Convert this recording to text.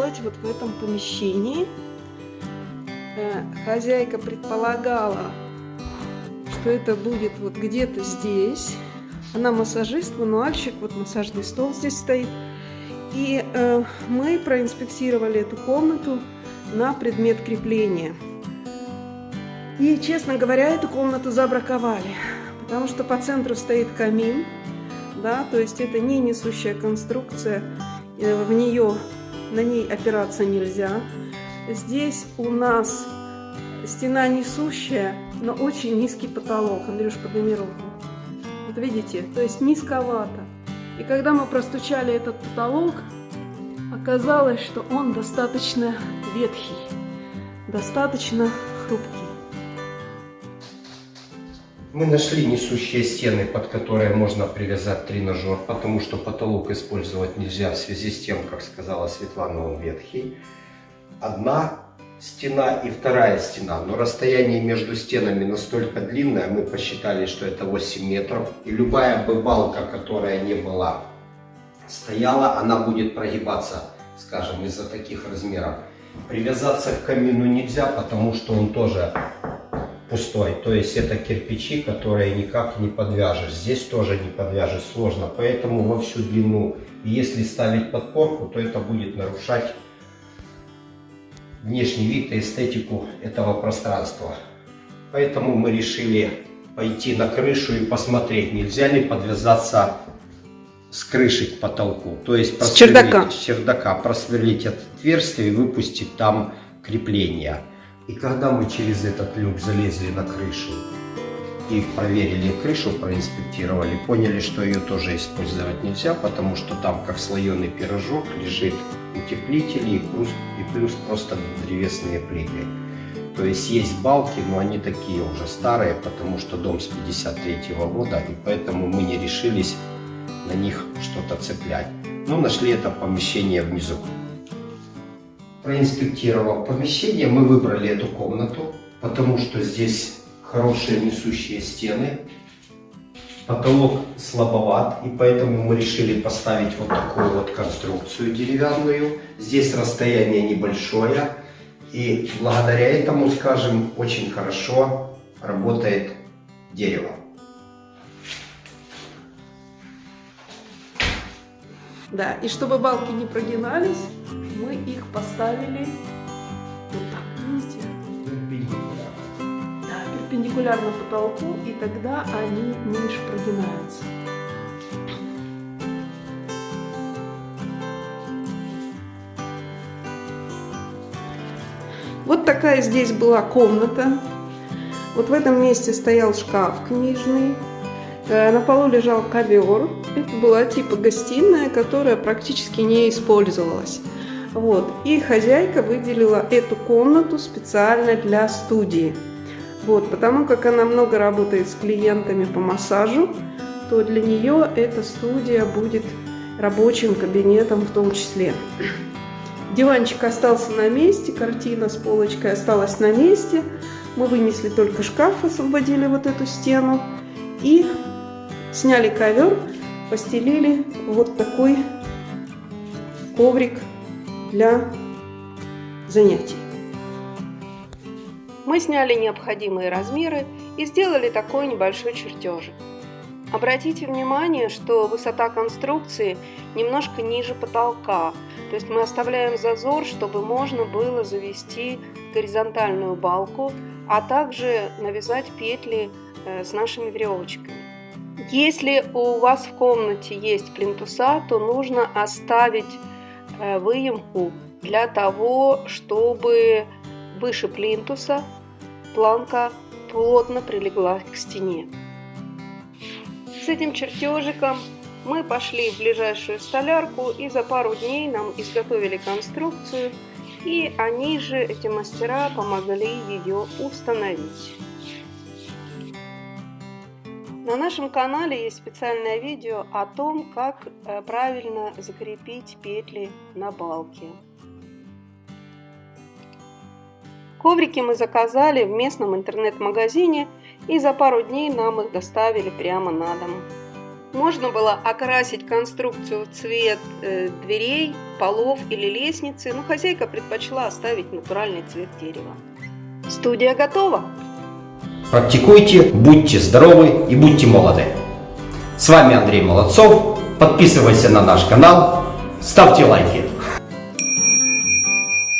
сделать вот в этом помещении. Хозяйка предполагала, что это будет вот где-то здесь. Она массажист, мануальщик, вот массажный стол здесь стоит. И мы проинспектировали эту комнату на предмет крепления. И, честно говоря, эту комнату забраковали, потому что по центру стоит камин, да, то есть это не несущая конструкция, на ней опираться нельзя. Здесь у нас стена несущая, но очень низкий потолок. Андрюш, подними руку. Вот видите, то есть низковато. И когда мы простучали этот потолок, оказалось, что он достаточно ветхий, достаточно хрупкий. Мы нашли несущие стены, под которые можно привязать тренажер, потому что потолок использовать нельзя в связи с тем, как сказала Светлана, он ветхий. Одна стена и вторая стена, но расстояние между стенами настолько длинное, мы посчитали, что это 8 метров. И любая бы балка, которая не была стояла, она будет прогибаться, скажем, из-за таких размеров. Привязаться к камину нельзя, потому что он тоже пустой. То есть это кирпичи, которые никак не подвяжешь. Здесь тоже не подвяжешь, сложно. Поэтому во всю длину. И если ставить подпорку, то это будет нарушать внешний вид и эстетику этого пространства. Поэтому мы решили пойти на крышу и посмотреть, нельзя ли подвязаться с крыши к потолку. То есть с чердака просверлить отверстие и выпустить там крепление. И когда мы через этот люк залезли на крышу и проверили крышу, проинспектировали, поняли, что ее тоже использовать нельзя, потому что там как слоеный пирожок лежит утеплители и плюс просто древесные плиты. То есть есть балки, но они такие уже старые, потому что дом с 53-го года, и поэтому мы не решились на них что-то цеплять. Но нашли это помещение внизу. Проинспектировав помещение, мы выбрали эту комнату, потому что здесь хорошие несущие стены, потолок слабоват, и поэтому мы решили поставить вот такую вот конструкцию деревянную. Здесь расстояние небольшое, и благодаря этому, скажем, очень хорошо работает дерево. Да, и чтобы балки не прогинались, мы их поставили вот так, видите? Да, перпендикулярно потолку, и тогда они меньше прогинаются. Вот такая здесь была комната. Вот в этом месте стоял шкаф книжный. На полу лежал ковер. Это была типа гостиная, которая практически не использовалась. Вот. И хозяйка выделила эту комнату специально для студии. Вот. Потому как она много работает с клиентами по массажу, то для нее эта студия будет рабочим кабинетом в том числе. Диванчик остался на месте, картина с полочкой осталась на месте. Мы вынесли только шкаф, освободили вот эту стену и сняли ковер, постелили вот такой коврик для занятий. Мы сняли необходимые размеры и сделали такой небольшой чертежик. Обратите внимание, что высота конструкции немножко ниже потолка, то есть мы оставляем зазор, чтобы можно было завести горизонтальную балку, а также навязать петли с нашими веревочками. Если у вас в комнате есть плинтуса, то нужно оставить выемку для того, чтобы выше плинтуса планка плотно прилегла к стене. С этим чертежиком мы пошли в ближайшую столярку, и за пару дней нам изготовили конструкцию, и они же, эти мастера, помогли ее установить. На нашем канале есть специальное видео о том, как правильно закрепить петли на балке. Коврики мы заказали в местном интернет-магазине, и за пару дней нам их доставили прямо на дом. Можно было окрасить конструкцию в цвет дверей, полов или лестницы, но хозяйка предпочла оставить натуральный цвет дерева. Студия готова! Практикуйте, будьте здоровы и будьте молоды. С вами Андрей Молодцов. Подписывайся на наш канал, ставьте лайки.